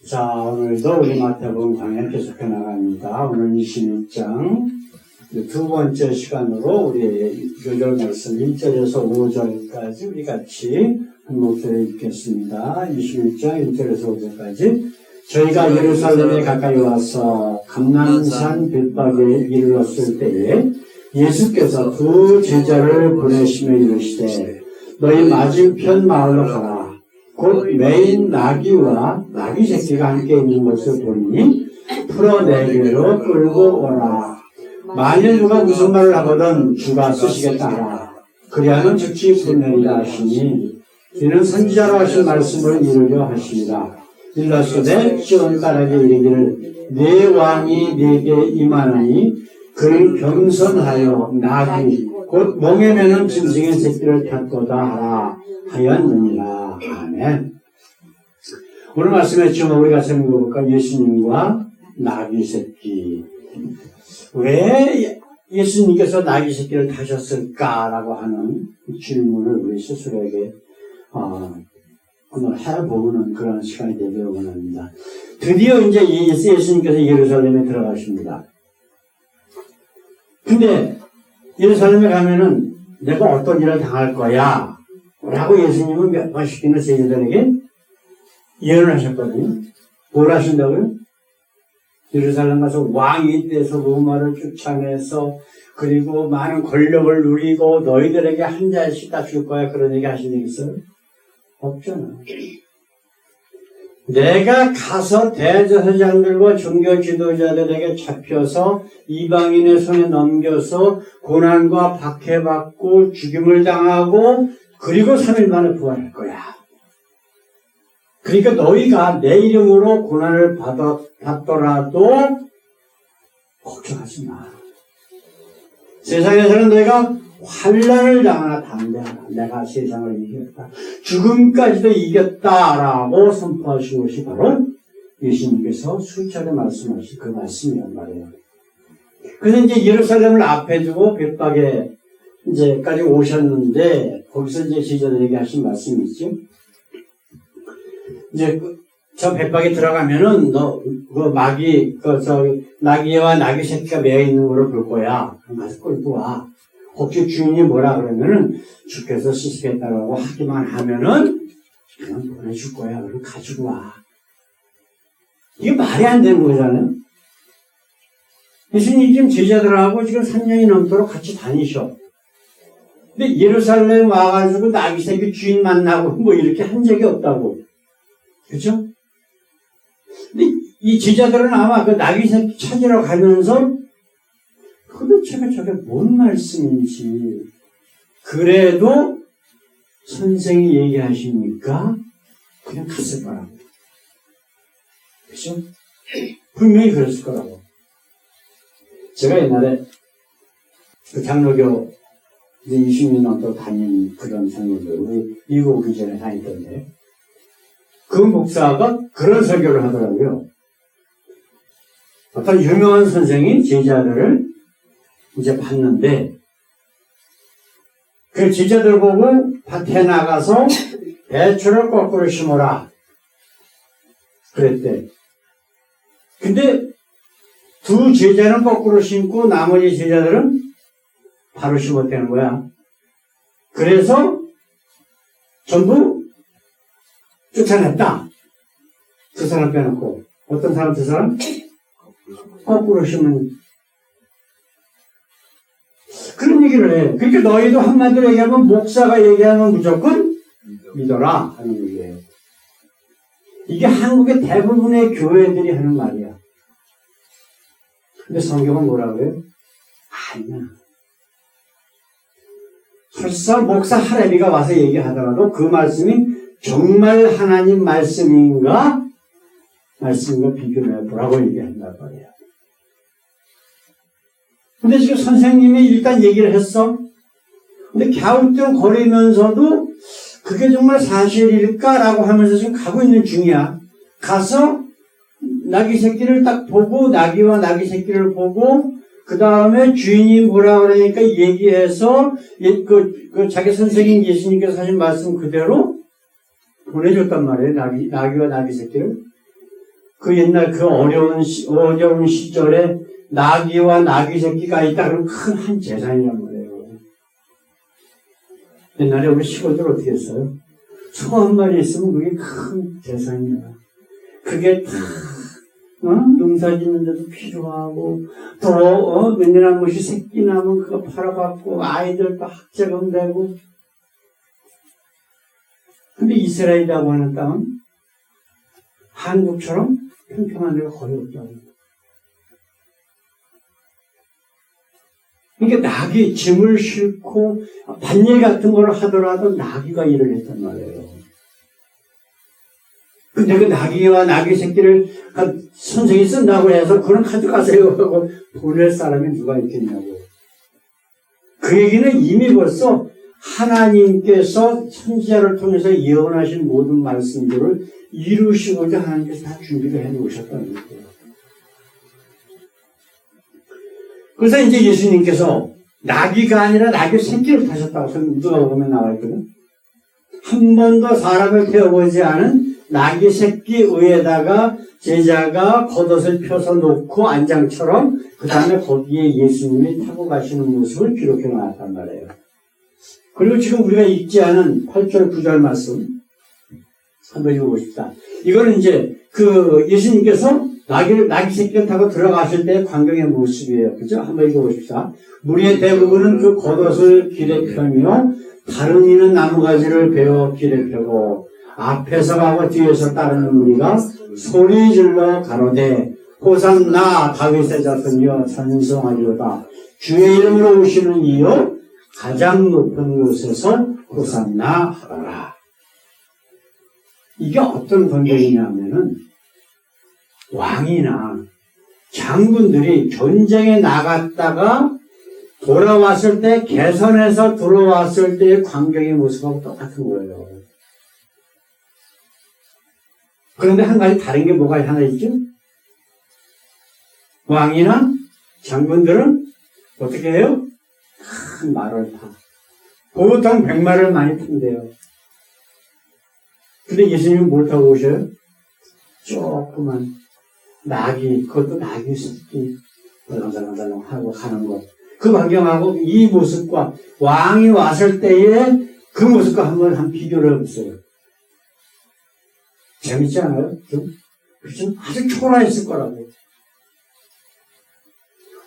자, 오늘도 우리 마태복음 강의 계속해 나갑니다. 오늘 26장 두 번째 시간으로 우리 요절 말씀 1절에서 5절까지 우리 같이 한 목소리로 읽겠습니다. 26장 1절에서 5절까지 저희가 예루살렘에 가까이 와서 감람산 벳박에 이르렀을 때에 예수께서 두 제자를 보내시며 이르시되 너희 맞은편 마을로 가라. 곧 매인 나귀와 나귀 새끼가 함께 있는 것을 보니 풀어 내게로 끌고 오라. 만일 누가 무슨 말을 하거든 주가 쓰시겠다 하라. 그리하면 즉시 보내리라 하시니 이는 선지자로 하신 말씀을 이루려 하시니라. 일러스되 시온 딸에게 이르기를 네 왕이 네게 임하나니 그를 겸손하여 나귀 곧 멍에 매는 짐승의 새끼를 탔도다 하라 하였느니라. 아멘. 오늘 말씀의 제목 우리가 생각해볼까? 예수님과 나귀 새끼. 왜 예수님께서 나귀 새끼를 타셨을까라고 하는 질문을 우리 스스로에게 오늘 해보는 그런 시간이 되기를 원합니다. 드디어 이제 예수님께서 예루살렘에 들어가십니다. 근데 예루살렘에 가면은 내가 어떤 일을 당할 거야 라고 예수님은 몇 번씩이나 제자들에게 예언을 하셨거든요. 뭘 하신다고요? 예루살렘 가서 왕이 돼서 로마를 쫓아내서 그리고 많은 권력을 누리고 너희들에게 한 자씩 다 줄 거야 그런 얘기 하신 적 있어요? 없잖아. 내가 가서 대제사장들과 종교 지도자들에게 잡혀서 이방인의 손에 넘겨서 고난과 박해받고 죽임을 당하고 그리고 3일 만에 부활할 거야. 그러니까 너희가 내 이름으로 고난을 받더라도 걱정하지 마. 세상에서는 너희가 환난을 당하나 담대하라. 내가 세상을 이겼다. 죽음까지도 이겼다라고 선포하신 것이 바로 예수님께서 수차례 말씀하신 그 말씀이란 말이에요. 그래서 이제 예루살렘을 앞에 두고 벳박에 이제까지 오셨는데 거기서 이제 제자들에게 하신 말씀이 있죠. 이제 저 벳박에 들어가면은 너 그 나귀와 나귀 새끼가 매여 있는 거를 볼 거야. 그럼 가서 끌고 와. 혹시 주인이 뭐라 그러면은 주께서 쓰시겠다고 하기만 하면은 그냥 보내줄 거야. 그럼 가지고 와. 이게 말이 안 되는 거잖아요. 예수님 지금 제자들하고 지금 3년이 넘도록 같이 다니셔. 근데 예루살렘 와가지고 나귀 새끼 주인 만나고 뭐 이렇게 한 적이 없다고. 그렇죠? 근데 이 제자들은 아마 그 나귀 새끼 찾으러 가면서 도대체가 저게 뭔 말씀인지 그래도 선생이 얘기하시니까 그냥 갔을 거라고. 그렇죠? 분명히 그랬을 거라고. 제가 옛날에 그 장로교 20년 넘도록 다닌 그런 장로교 우리 미국 오기 전에 다녔던데 그 목사가 그런 설교를 하더라고요. 어떤 유명한 선생이 제자들을 이제 봤는데 그 제자들 보고 밭에 나가서 배추를 거꾸로 심어라 그랬대. 근데 두 제자는 거꾸로 심고 나머지 제자들은 바로 심었다는 거야. 그래서 전부 쫓아냈다. 두 사람 빼놓고. 어떤 사람 두 사람? 거꾸로 심은. 그런 얘기를 해. 그러니까 너희도 한마디로 얘기하면 목사가 얘기하면 무조건 믿어라 하는 얘기예요. 이게 한국의 대부분의 교회들이 하는 말이야. 근데 성경은 뭐라고 해요? 아니야. 설사 목사 할애비가 와서 얘기하더라도 그 말씀이 정말 하나님 말씀인가 비교를 해보라고 얘기한단 말이야. 근데 지금 선생님이 일단 얘기를 했어. 근데 갸우뚱거리면서도 그게 정말 사실일까라고 하면서 지금 가고 있는 중이야. 가서 나귀 새끼를 딱 보고 나귀와 나귀 새끼를 보고 그 다음에 주인이 뭐라 그러니까 얘기해서 자기 선생님 예수님께서 하신 말씀 그대로 보내줬단 말이에요. 나귀와 나귀 새끼를. 그 옛날 그 어려운 시절에 나귀와 나귀 새끼가 있다 그러면 큰 한 재산이란 말이에요. 옛날에 우리 시골들 어떻게 했어요? 소 한 마리 있으면 그게 큰 재산이야. 그게 다 농사 짓는 데도 필요하고 또 몇 년 한 번씩 새끼 나면 그거 팔아갖고 아이들도 학자금 되고. 근데 이스라엘이라고 하는 땅은 한국처럼 평평한 데가 거의 없다고. 그러니까 나귀 짐을 싣고 밭일 같은 걸 하더라도 나귀가 일을 했단 말이에요. 근데 그 나귀와 나귀 새끼를 선생이 쓴다고 해서 그런 가져가세요 하고 보낼 사람이 누가 있겠냐고. 그 얘기는 이미 벌써 하나님께서 선지자를 통해서 예언하신 모든 말씀들을 이루시고자 하나님께서 다 준비를 해 놓으셨다는 거예요. 그래서 이제 예수님께서 나귀가 아니라 나귀 새끼를 타셨다고 누가 보면 나와 있거든. 한 번도 사람을 태워보지 않은 나귀 새끼 위에다가 제자가 겉옷을 펴서 놓고 안장처럼 그 다음에 거기에 예수님이 타고 가시는 모습을 기록해 놨단 말이에요. 그리고 지금 우리가 읽지 않은 8절 9절 말씀 한번 읽어보십시다. 이거는 이제 그 예수님께서 나귀 새끼를 타고 들어가실 때의 광경의 모습이에요. 그죠? 한번 읽어보십시다. 무리의 대부분은 그 겉옷을 길에 펴며 다른 이는 나무가지를 베어 길에 펴고 앞에서 가고 뒤에서 따르는 무리가 소리 질러 가로되 호산나 다윗의 자손이여 찬송하리로다. 주의 이름으로 오시는 이여 가장 높은 곳에서 호산나 하라. 이게 어떤 광경이냐면은 왕이나 장군들이 전쟁에 나갔다가 돌아왔을 때 개선해서 들어왔을 때의 광경의 모습하고 똑같은 거예요. 그런데 한 가지 다른 게 뭐가 하나 있죠? 왕이나 장군들은 어떻게 해요? 큰 말을 타. 보통 100마리를 많이 탄대요. 근데 예수님은 뭘 타고 오셔요? 조그만 나귀, 그것도 나귀 새끼 달랑달랑 하고 가는 것. 그 광경하고 이 모습과 왕이 왔을 때의 그 모습과 한번 비교를 해보세요. 재밌지 않아요? 그죠? 아주 초라했을 거라고.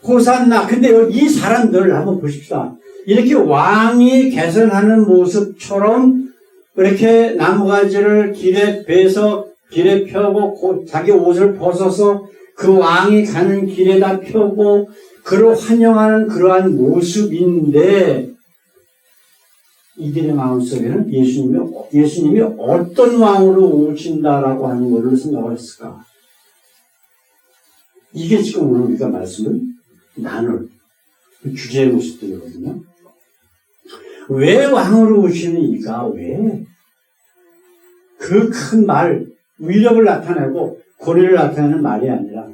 호산나. 근데 이 사람들 한번 보십시다. 이렇게 왕이 개선하는 모습처럼 이렇게 나무가지를 길에 베서 길에 펴고 자기 옷을 벗어서 그 왕이 가는 길에다 펴고 그를 환영하는 그러한 모습인데 이들의 마음속에는 예수님이 어떤 왕으로 오신다라고 하는 것을 생각을 했을까? 이게 지금 오늘 우리가 말씀을 나눌 주제의 모습들이거든요. 왜 왕으로 오시는 이가 왜 그 큰 말, 위력을 나타내고 권위를 나타내는 말이 아니라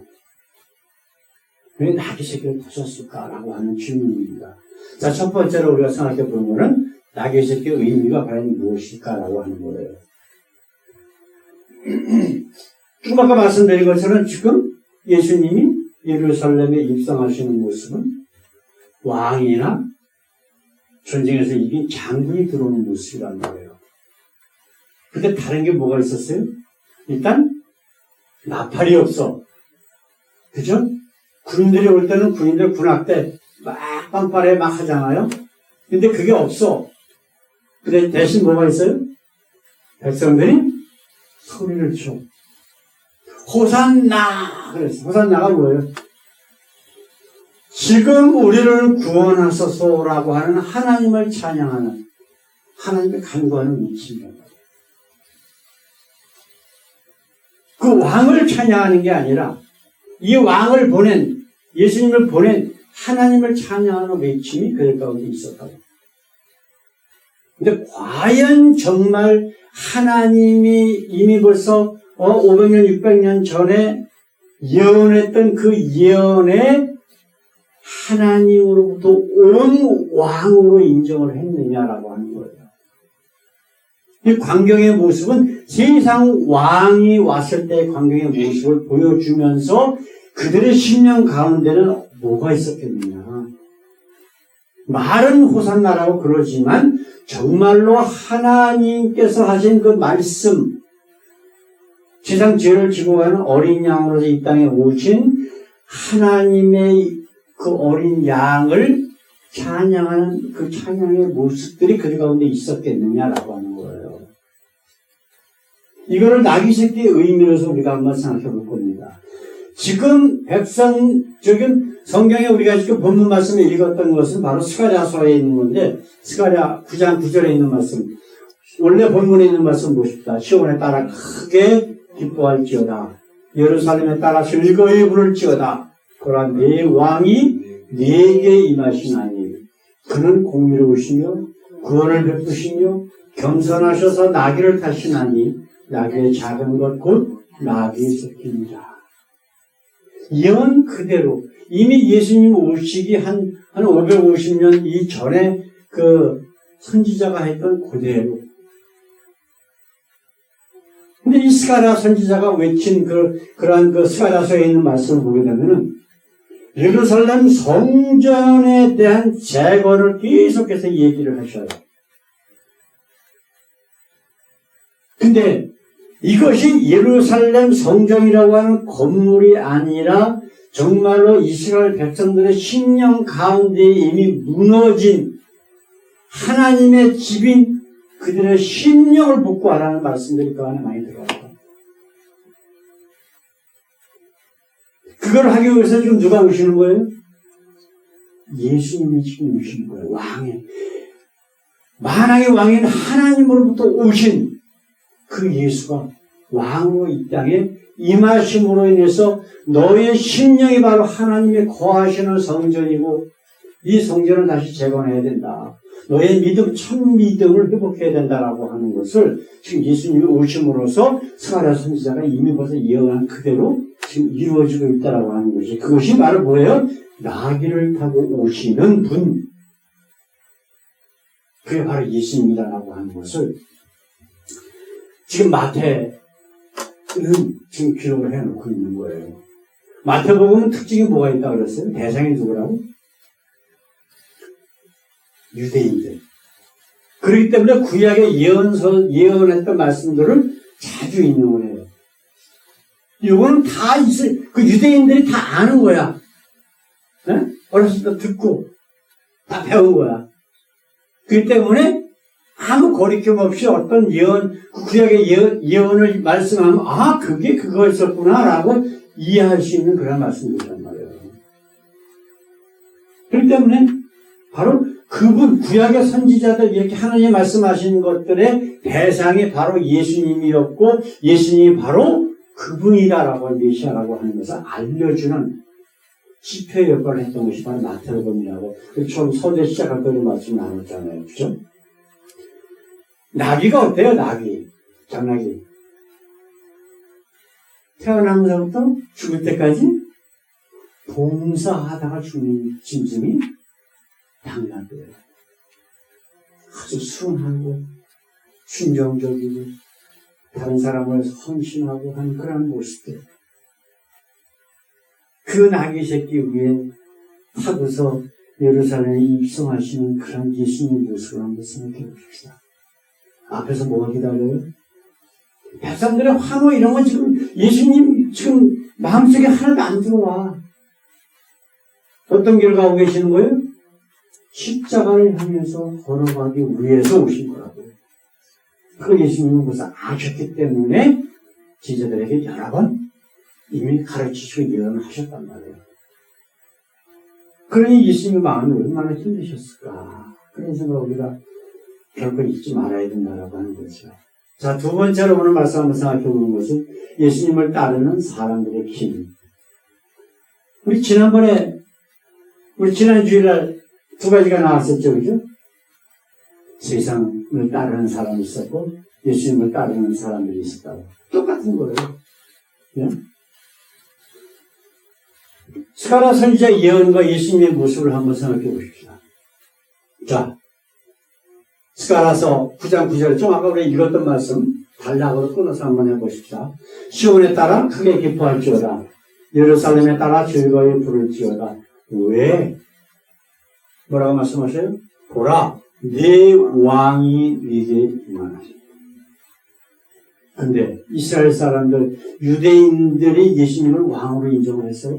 왜 나귀 새끼를 타셨을까라고 하는 질문입니다. 자, 첫 번째로 우리가 생각해 보는 것은 나귀 새끼의 의미가 과연 무엇일까라고 하는 거예요. 좀 아까 말씀드린 것처럼 지금 예수님이 예루살렘에 입성하시는 모습은 왕이나 전쟁에서 이긴 장군이 들어오는 모습이란 말이에요. 근데 다른 게 뭐가 있었어요? 일단 나팔이 없어. 그죠? 군인들이 올 때는 군인들 군악대 막 빵빠레 막 하잖아요. 근데 그게 없어. 근데 대신 뭐가 있어요? 백성들이 소리를 쳐. 호산나! 그랬어. 호산나가 뭐예요? 지금 우리를 구원하소서라고 하는 하나님을 찬양하는, 하나님을 간구하는 외침이란 말이에요. 그 왕을 찬양하는 게 아니라 이 왕을 보낸, 예수님을 보낸 하나님을 찬양하는 외침이 그들 가운데 있었다고. 근데 과연 정말 하나님이 이미 벌써 500년, 600년 전에 예언했던 그 예언에 하나님으로부터 온 왕으로 인정을 했느냐라고 하는 거예요. 이 광경의 모습은 세상 왕이 왔을 때의 광경의 모습을 보여주면서 그들의 심령 가운데는 뭐가 있었겠느냐. 말은 호산나라고 그러지만 정말로 하나님께서 하신 그 말씀, 세상 죄를 지고 가는 어린 양으로서 이 땅에 오신 하나님의 그 어린 양을 찬양하는 그 찬양의 모습들이 그들 가운데 있었겠느냐라고 하는 거예요. 이거를 나귀 새끼의 의미로서 우리가 한번 생각해 볼 겁니다. 지금 지금 성경에 우리가 지금 본문 말씀에 읽었던 것은 바로 스가랴서에 있는 건데, 스가랴 9장 9절에 있는 말씀, 원래 본문에 있는 말씀 보십시다. 시온에 따라 크게 기뻐할지어다. 예루살렘에 따라 즐거이 부를지어다. 그러나 내 왕이 내게 임하시나니 그는 공의로우시며 구원을 베푸시며 겸손하셔서 나귀를 타시나니 나귀의 작은 것 곧 나귀의 새끼니라. 예언 그대로 이미 예수님 오시기 한 550년 이전에 그 선지자가 했던 그대로. 근데 이 스가랴 선지자가 외친 그러한 그 스가랴서에 있는 말씀을 보게 되면은 예루살렘 성전에 대한 재건을 계속해서 얘기를 하셔요. 근데 이것이 예루살렘 성전이라고 하는 건물이 아니라 정말로 이스라엘 백성들의 심령 가운데 이미 무너진 하나님의 집인 그들의 심령을 복구하라는 말씀들이 그 안에 많이 들어가요. 그걸 하기 위해서 지금 누가 오시는 거예요? 예수님이 지금 오시는 거예요. 왕의. 만왕의 왕인 하나님으로부터 오신 그 예수가 왕으로 이 땅에 임하심으로 인해서 너의 심령이 바로 하나님의 거하시는 성전이고 이 성전을 다시 재건해야 된다. 너의 믿음, 첫 믿음을 회복해야 된다라고 하는 것을 지금 예수님이 오심으로써 스가랴 선지자가 이미 벌써 예언한 그대로 지금 이루어지고 있다라고 하는 것이, 그것이 바로 뭐예요? 나귀를 타고 오시는 분. 그게 바로 예수님이라고 하는 것을 지금 마태는 지금 기록을 해놓고 있는 거예요. 마태복음은 특징이 뭐가 있다고 그랬어요? 대상이 누구라고? 유대인들. 그렇기 때문에 구약의 예언했던 말씀들을 자주 인용을 해요. 이거는 다 그 유대인들이 다 아는 거야. 네? 어렸을 때 듣고 다 배운 거야. 그렇기 때문에 아무 거리낌 없이 어떤 구약의 예언을 말씀하면, 아, 그게 그거였었구나, 라고 이해할 수 있는 그런 말씀들이란 말이에요. 그렇기 때문에 바로 그분, 구약의 선지자들, 이렇게 하나님 말씀하시는 것들의 대상이 바로 예수님이었고, 예수님이 바로 그분이다라고 메시아라고 하는 것을 알려주는 지표의 역할을 했던 것이 바로 마태복음이라고. 처음 서대 시작할 때 말씀 나눴잖아요. 그죠? 나귀가 어때요? 나귀. 장나귀. 태어나면서부터 죽을 때까지 봉사하다가 죽는 짐승이 당나귀예요. 아주 순하고 순정적이고 다른 사람을 헌신하고 하는 그런 모습들. 그 나귀 새끼 위에 타고서 예루살렘에 입성하시는 그런 예수님의 모습을 한번 생각해 봅시다. 앞에서 뭐가 기다려요? 백성들의 환호 이런 건 지금 예수님 지금 마음속에 하나도 안 들어와. 어떤 길 가고 계시는 거예요? 십자가를 향해서 걸어가기 위해서 오신 거라고요. 그 예수님은 벌써 아셨기 때문에 제자들에게 여러 번 이미 가르치시고 예언을 하셨단 말이에요. 그러니 예수님의 마음이 얼마나 힘드셨을까. 그런 생각을 우리가 결코 잊지 말아야 된다라고 하는 거죠. 자, 두 번째로 오늘 말씀 한번 생각해 보는 것은 예수님을 따르는 사람들의 힘. 우리 지난 주일날 두 가지가 나왔었죠, 그죠? 세상을 따르는 사람이 있었고, 예수님을 따르는 사람들이 있었다고. 똑같은 거예요. 네? 스가랴 선지자의 예언과 예수님의 모습을 한번 생각해 보십시오. 자, 스가라서 9장 9절, 좀 아까 우리 읽었던 말씀 단락으로 끊어서 한번 해보십시다. 시온에 따라 크게 기뻐할지어다. 예루살렘에 따라 즐거이 부를지어다. 왜? 뭐라고 말씀하세요? 보라, 네 왕이 네게 임하나니. 근데 이스라엘 사람들, 유대인들이 예수님을 왕으로 인정을 했어요.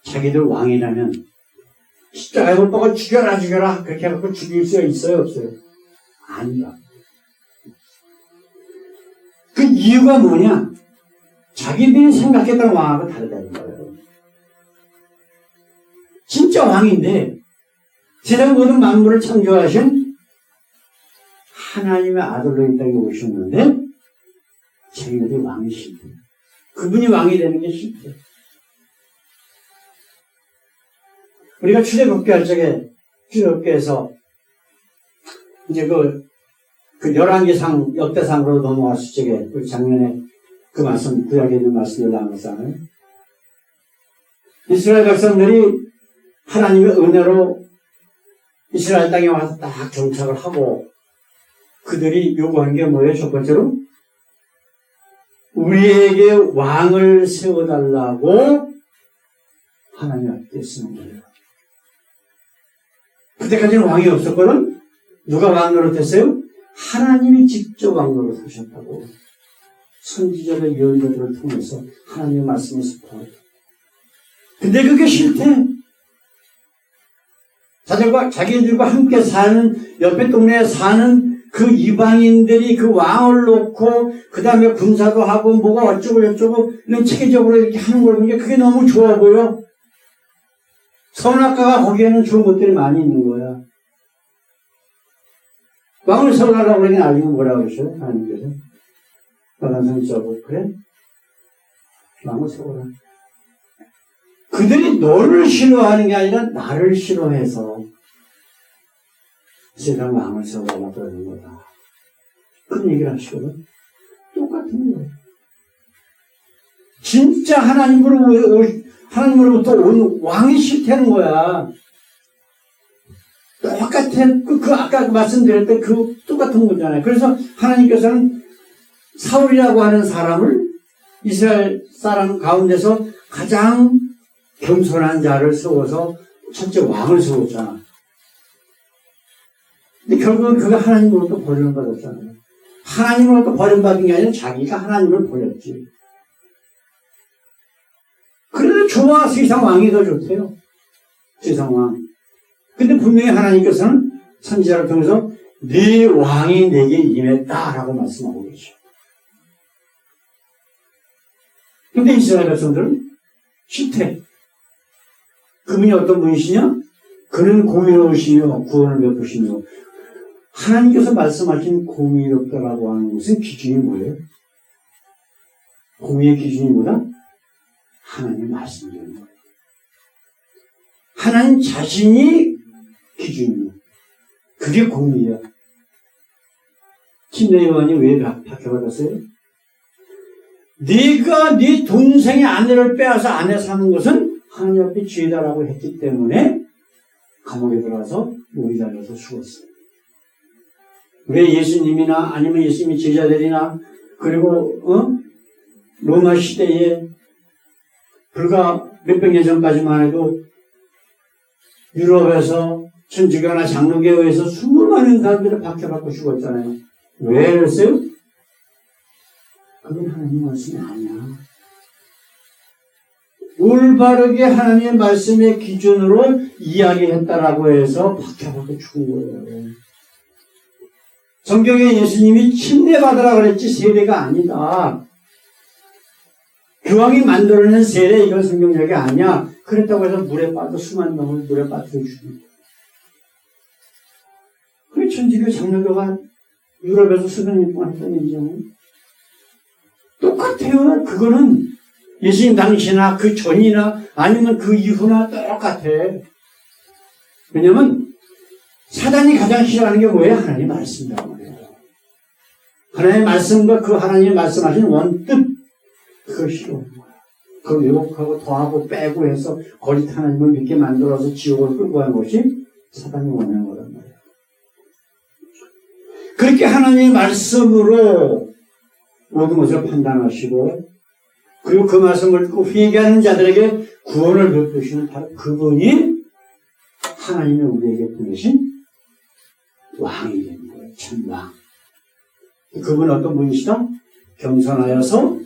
자기들 왕이라면 십자가에 못 박아 죽여라 죽여라 그렇게 해갖고 죽일 수가 있어요 없어요? 아니다. 그 이유가 뭐냐? 자기들이 생각했던 왕하고 다르다는 거예요. 진짜 왕인데 세상 모든 만물을 창조하신 하나님의 아들로 이 땅에 오셨는데 자기들이 왕이 싫대. 그분이 왕이 되는 게 싫대. 우리가 출애굽기 할 적에 출애굽기에서 이제 그 11개상 역대상으로 넘어왔을 적에 우리 작년에 그 말씀 구약에 있는 말씀을 나눴잖아요. 이스라엘 백성들이 하나님의 은혜로 이스라엘 땅에 와서 딱 정착을 하고 그들이 요구하는 게 뭐예요? 첫 번째로 우리에게 왕을 세워달라고 하나님 앞에 쓰는 거예요. 그때까지는 왕이 없었거든. 누가 왕 노릇했어요? 하나님이 직접 왕 노릇하셨다고. 선지자들 예언자들을 통해서 하나님의 말씀을 선포하고. 근데 그게 싫대. 자기들과 함께 사는 옆에 동네에 사는 그 이방인들이 그 왕을 놓고 그 다음에 군사도 하고 뭐가 어쩌고 저쩌고 이런 체계적으로 이렇게 하는 걸 보니까 그게 너무 좋아 보여. 선악과가 거기에는 좋은 것들이 많이 있는 거야. 왕을 세우려고 그러긴 알고 뭐라고 그러셔요? 하나님께서. 빨간색 써고 그래? 왕을 세워라. 그들이 너를 싫어하는 게 아니라 나를 싫어해서 세상 왕을 세우려고 그러는 거다. 그런 얘기를 하시거든. 똑같은 거예요. 진짜 하나님으로부터 온 왕이 싫다는 거야. 똑같아. 아까 말씀드렸던 그 똑같은 거잖아요. 그래서 하나님께서는 사울이라고 하는 사람을 이스라엘 사람 가운데서 가장 겸손한 자를 세워서 첫째 왕을 세웠잖아. 근데 결국은 그가 하나님으로부터 버림받았잖아요. 하나님으로부터 버림받은 게 아니라 자기가 하나님을 버렸지. 그래도 좋아. 세상 왕이 더 좋대요. 세상 왕. 근데 분명히 하나님께서는 선지자를 통해서 네 왕이 내게 임했다라고 말씀하고 계셔. 근데 이스라엘 백성들은 싫대. 그분이 어떤 분이시냐? 그는 공의로우시며 구원을 베푸시며. 하나님께서 말씀하신 공의롭다라고 하는 것은 기준이 뭐예요? 공의의 기준이 뭐다? 하나님 말씀이라는 거예요. 하나님 자신이 기준이에요. 그게 공의야. 침례요한이 왜 박해받았어요? 네가 네 동생의 아내를 빼앗아 아내 삼은 것은 하나님 앞에 죄다라고 했기 때문에 감옥에 들어가서 목이 잘려서 죽었어요. 왜 예수님이나 아니면 예수님의 제자들이나 그리고 로마 시대에 불과 몇백 년 전까지만 해도 유럽에서 천주교나 장로교회에서 수많은 사람들이 박해받고 죽었잖아요. 왜 그랬어요? 그건 하나님 말씀이 아니야. 올바르게 하나님의 말씀의 기준으로 이야기했다라고 해서 박해받고 죽은 거예요. 성경에 예수님이 침례받으라 그랬지 세례가 아니다. 교황이 만들어낸 세례 이건 성경적이 아니야. 그랬다고 해서 물에 빠져 수많은 놈을 물에 빠뜨려 죽인 거예요. 그 천주교 장로교가 유럽에서 수백 년 동안 했던 얘기잖아요. 똑같아요. 그거는 예수님 당시나 그 전이나 아니면 그 이후나 똑같아. 왜냐면 사단이 가장 싫어하는 게 뭐예요? 하나님 말씀이란 말이에요. 하나님의 말씀과 그 하나님이 말씀하신 원뜻 그걸 싫어하는 거야. 그걸 왜곡하고 더하고 빼고 해서 거짓 하나님을 믿게 만들어서 지옥을 끌고 가는 것이 사단이 원하는 거란 말이에요. 그렇게 하나님의 말씀으로 모든 것을 판단하시고 그리고 그 말씀을 듣고 회개하는 자들에게 구원을 베푸시는 바로 그분이 하나님의 우리에게 보내신 왕이 되는 거예요. 참왕. 그분은 어떤 분이시다? 겸손하여서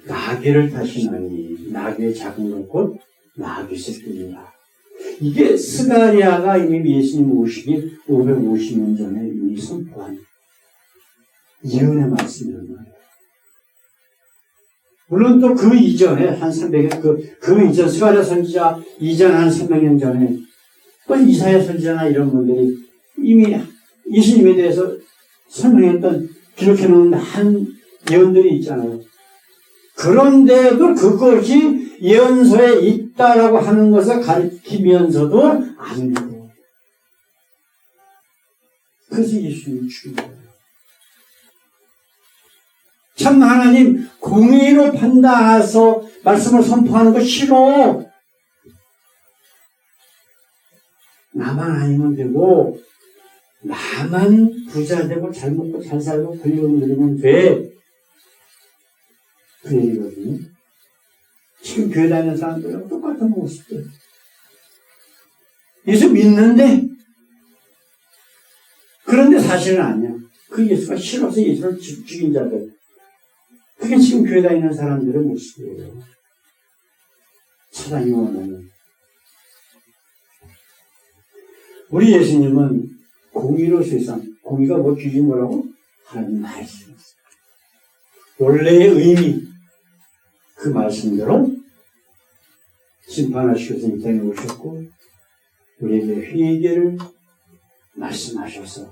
나귀를 타시나니 나귀의 작은 것 나귀 새끼니라. 이게 스가랴가 이미 예수님 오시기 550년 전에 이미 선포한 예언의 말씀이란 말이에요. 물론 또 그 이전에 한 300년, 그 이전 스가랴 선지자 이전 한 300년 전에 또 이사야 선지자나 이런 분들이 이미 예수님에 대해서 설명했던 기록해놓은 한 예언들이 있잖아요. 그런데도 그것이 예언서에 있다라고 하는 것을 가리키면서도 안 믿고 그래서 예수님을 죽인 거예요. 참 하나님 공의로 판단해서 말씀을 선포하는 거 싫어. 나만 아니면 되고 나만 부자 되고 잘 먹고 잘 살고 권력을 누리면 돼. 그 얘기거든요. 지금 교회 다니는 사람들은 똑같은 모습들. 예수 믿는데 그런데 사실은 아니야. 그 예수가 싫어서 예수를 죽인 자들. 그게 지금 교회 다니는 사람들의 모습이에요. 사단이 원하는. 우리 예수님은 공의로 세상, 공의가 뭐 기준이 뭐라고? 하나님 말씀. 원래의 의미, 그 말씀대로 심판하시기 위해서 이 땅에 오셨고, 우리에게 회개를 말씀하셔서,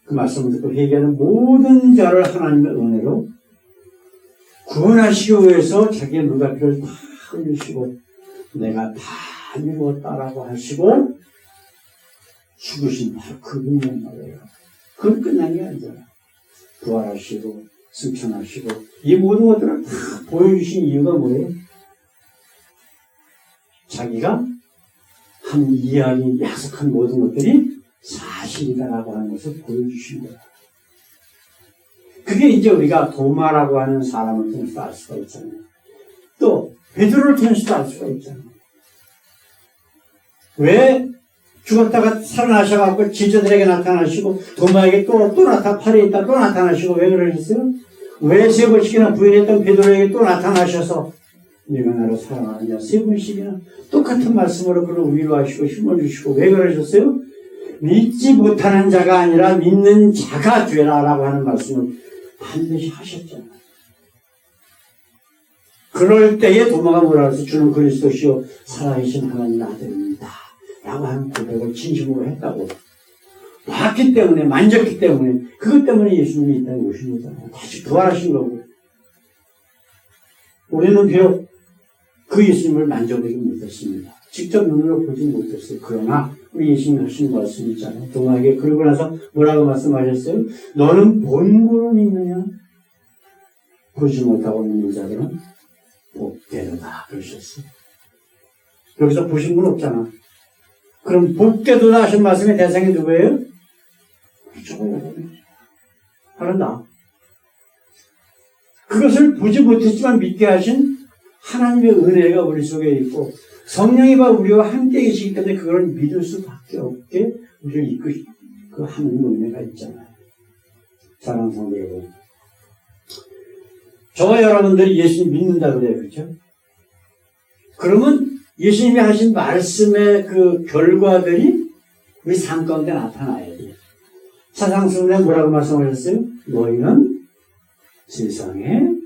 그 말씀을 듣고 회개하는 모든 자를 하나님의 은혜로 구원하시기 위해서 자기의 물가피를 다 흘리시고, 내가 다 이루었다라고 하시고, 죽으신 바로 그분이란 말이에요. 그건 끝난 게 아니잖아. 부활하시고, 승천하시고, 이 모든 것들을 다 보여주신 이유가 뭐예요? 자기가 한 이야기, 약속한 모든 것들이 사실이다라고 하는 것을 보여주신 거야. 그게 이제 우리가 도마라고 하는 사람을 통해서 알 수가 있잖아요. 또, 베드로를 통해서도 알 수가 있잖아요. 왜 죽었다가 살아나셔갖고 제자들에게 나타나시고 도마에게 또 팔에 있다 또 나타나시고 왜 그러셨어요? 왜 세 번씩이나 부인했던 베드로에게 또 나타나셔서 네가 나를 사랑하느냐 세 번씩이나 똑같은 말씀으로 그를 위로하시고 힘을 주시고 왜 그러셨어요? 믿지 못하는 자가 아니라 믿는 자가 되라라고 하는 말씀을 반드시 하셨잖아요. 그럴 때에 도마가 뭐라 해서 주는 그리스도시요 살아계신 하나님 아들입니다 라고 하는 고백을 진심으로 했다고. 봤기 때문에, 만졌기 때문에, 그것 때문에 예수님이 이 땅에 오신 거잖아요. 다시 부활하신 거고. 우리는 비록 그 예수님을 만져보지 못했습니다. 직접 눈으로 보지 못했어요. 그러나 우리 예수님이 하신 말씀이 있잖아요. 도마에게 그러고 나서 뭐라고 말씀하셨어요? 너는 본고로 믿느냐? 보지 못하고 믿는 자들은 복되도다 그러셨어요. 여기서 보신 분 없잖아. 그럼 복되도다 하신 말씀의 대상이 누구예요? 저거예요. 바로 나. 그것을 보지 못했지만 믿게 하신 하나님의 은혜가 우리 속에 있고 성령이 우리와 함께 계시기 때문에 그걸 믿을 수밖에 없게 우리를 이끄시 그 하나님의 은혜가 있잖아요. 사랑하는 성도 여러분. 저와 여러분들이 예수님 믿는다 그래요. 그렇죠? 그러면 예수님이 하신 말씀의 그 결과들이 우리 삶 가운데 나타나야 돼요. 사상수훈에 뭐라고 말씀하셨어요? 너희는 세상의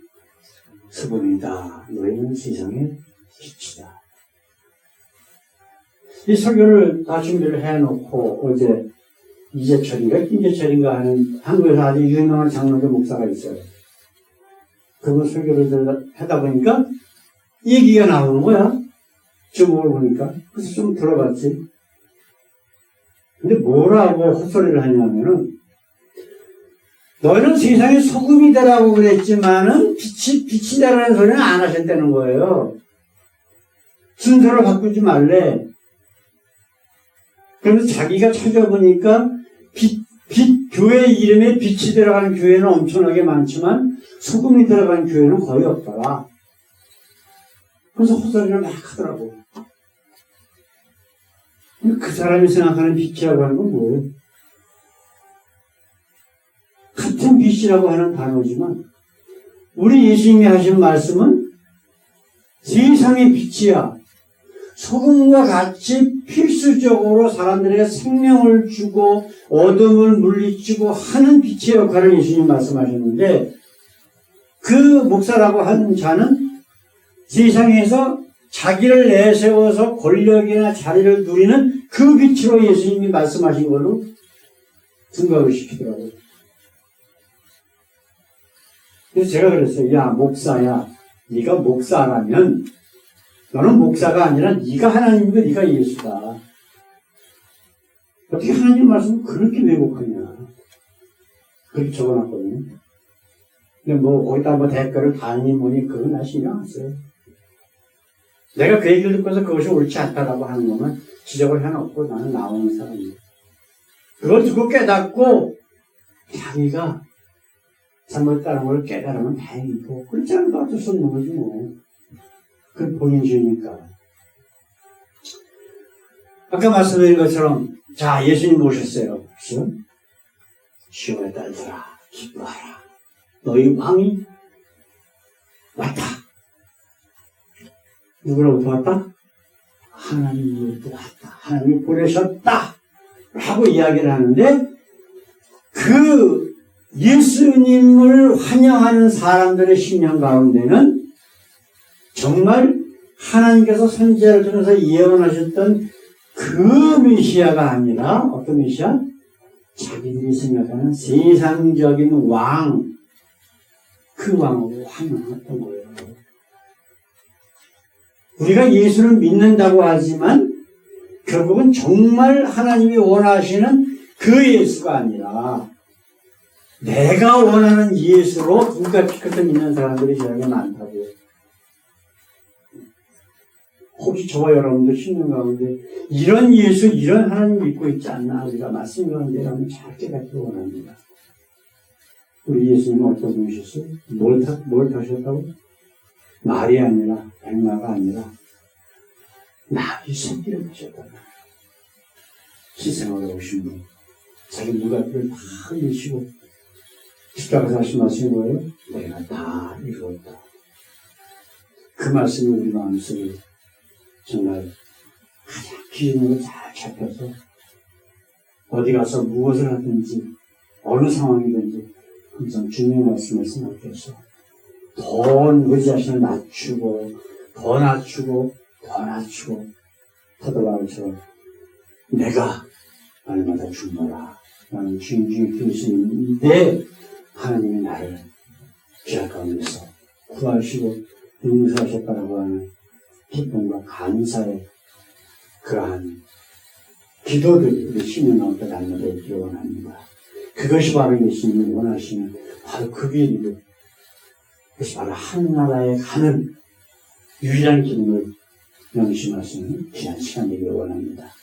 수분이다. 너희는 세상의 빛이다. 이 설교를 다 준비를 해놓고 어제 김재철인가 하는 한국에서 아주 유명한 장로교 목사가 있어요. 그분 설교를 하다 보니까 얘기가 나오는 거야. 제목을 보니까. 그래서 좀 들어봤지. 근데 뭐라고 헛소리를 하냐면은 너희는 세상의 소금이 되라고 그랬지만은 빛이 되라는 소리는 안 하셨다는 거예요. 순서를 바꾸지 말래. 그래서 자기가 찾아보니까 빛 교회 이름에 빛이 들어가는 교회는 엄청나게 많지만 소금이 들어가는 교회는 거의 없더라. 그래서 헛소리를 막 하더라고. 그 사람이 생각하는 빛이라고 하는 건 뭐예요? 같은 빛이라고 하는 단어지만 우리 예수님이 하신 말씀은 세상의 빛이야. 소금과 같이 필수적으로 사람들에게 생명을 주고 어둠을 물리치고 하는 빛의 역할을 예수님 말씀하셨는데 그 목사라고 하는 자는 세상에서 자기를 내세워서 권력이나 자리를 누리는 그 빛으로 예수님이 말씀하신 걸로 생각을 시키더라고요. 그래서 제가 그랬어요. 야, 목사야. 네가 목사라면 너는 목사가 아니라 네가 하나님이고 네가 예수다. 어떻게 하나님 말씀을 그렇게 왜곡하냐. 그렇게 적어놨거든요. 근데 거기다 댓글을 다니 뭐니 그건 나 신경 안 써요. 내가 그 얘기를 듣고서 그것이 옳지 않다라고 하는 거면 지적을 해놓고 나는 나오는 사람이에요. 그걸 두고 깨닫고 자기가 잘못다는 걸 깨달으면 다행이고 그렇지 않으면 어쩔 수 없는 거지 뭐. 그건 본인 죄니까. 아까 말씀드린 것처럼 자 예수님 모셨어요. 그렇죠? 시온의 딸들아 기뻐하라. 너희 왕이 왔다. 누구로부터 왔다? 하나님으로부터 왔다. 하나님이 보내셨다. 라고 이야기를 하는데 그 예수님을 환영하는 사람들의 심령 가운데는 정말 하나님께서 선지자를 통해서 예언하셨던 그 메시아가 아니라 어떤 메시아? 자기들이 생각하는 세상적인 왕, 그 왕으로 환영했던 거예요. 우리가 예수를 믿는다고 하지만 결국은 정말 하나님이 원하시는 그 예수가 아니라 내가 원하는 예수로 눈까지 크게 믿는 사람들이 저에게 많다고요. 혹시 저와 여러분들 신는 가운데 이런 예수, 이런 하나님 믿고 있지 않나 우리가 말씀 가운데 여러분 잘 깨닫기 원합니다. 우리 예수님은 어떤 분이셨어요? 뭘 타셨다고? 말이 아니라 백마가 아니라 나비 새끼를 타셨다. 희생하러 오신 분. 자기 누가들을 다 이루시고 십자가에서 하신 말씀이 뭐예요? 내가 다 이루었다. 그 말씀이 우리 마음속에 정말 가장 기준으로 잘 잡혀서 어디 가서 무엇을 하든지 어느 상황이든지 항상 주님의 말씀을 생각해서 더 우리 자신을 낮추고 더 낮추고 더 낮추고 터도바울처럼 내가 날마다 죽노라 나는 주인중이 되시는데 하나님이 나를 죄악 가운데서 구하시고 용서하셨다라고 하는 기쁨과 감사의 그러한 기도들이 우리 심령 가운데 날마다 원합니다. 그것이 바로 예수님이 원하시는 바로 그 길이고 그것이 바로 하나나라에 가는 유일한 길임을 명심하시는 귀한 시간 되기를 원합니다.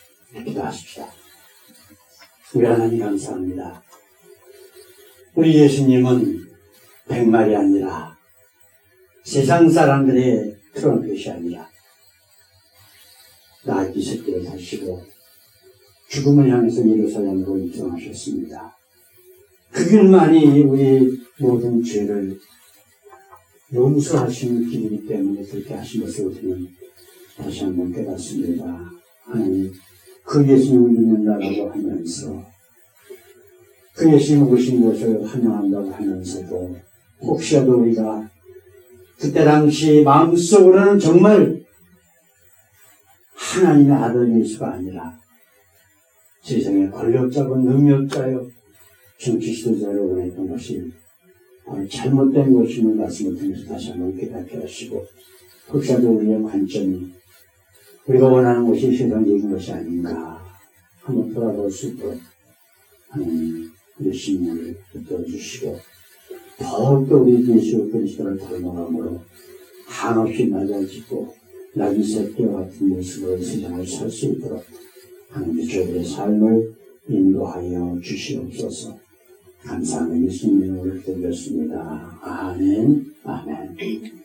기도하십시다. 우리 하나님 감사합니다. 우리 예수님은 백말이 아니라 세상 사람들의 트럼펫이 아니라 나귀 새끼를 다시고 죽음을 향해서 예루살렘으로 입성하셨습니다. 그 길만이 우리 모든 죄를 용서하시는 길이기 때문에 그렇게 하신 것을 우리는 다시 한번 깨닫습니다. 하나님, 그 예수님을 믿는다라고 하면서 그 예수님 오신 것을 환영한다고 하면서도 혹시라도 우리가 그때 당시 마음속으로는 정말 하나님의 아들 예수가 아니라 세상의 권력자고 능력자요 정치 지도자를 원했던 것이 바로 잘못된 것임을 말씀을 통해서 다시 한번 깨닫게 하시고 혹시라도 우리의 관점이 우리가 원하는 것이 세상적인 것이 아닌가 한번 돌아볼 수 있도록 하나님 우리 심령을 붙들어주시고 더욱더 우리 예수 그리스도를 닮아감으로 한없이 낮아지고 나귀 새끼와 같은 모습으로 세상을 살 수 있도록 하나님의 저들의 삶을 인도하여 주시옵소서. 감사하는 예수님 이름으로 기도드렸습니다. 아멘. 아멘.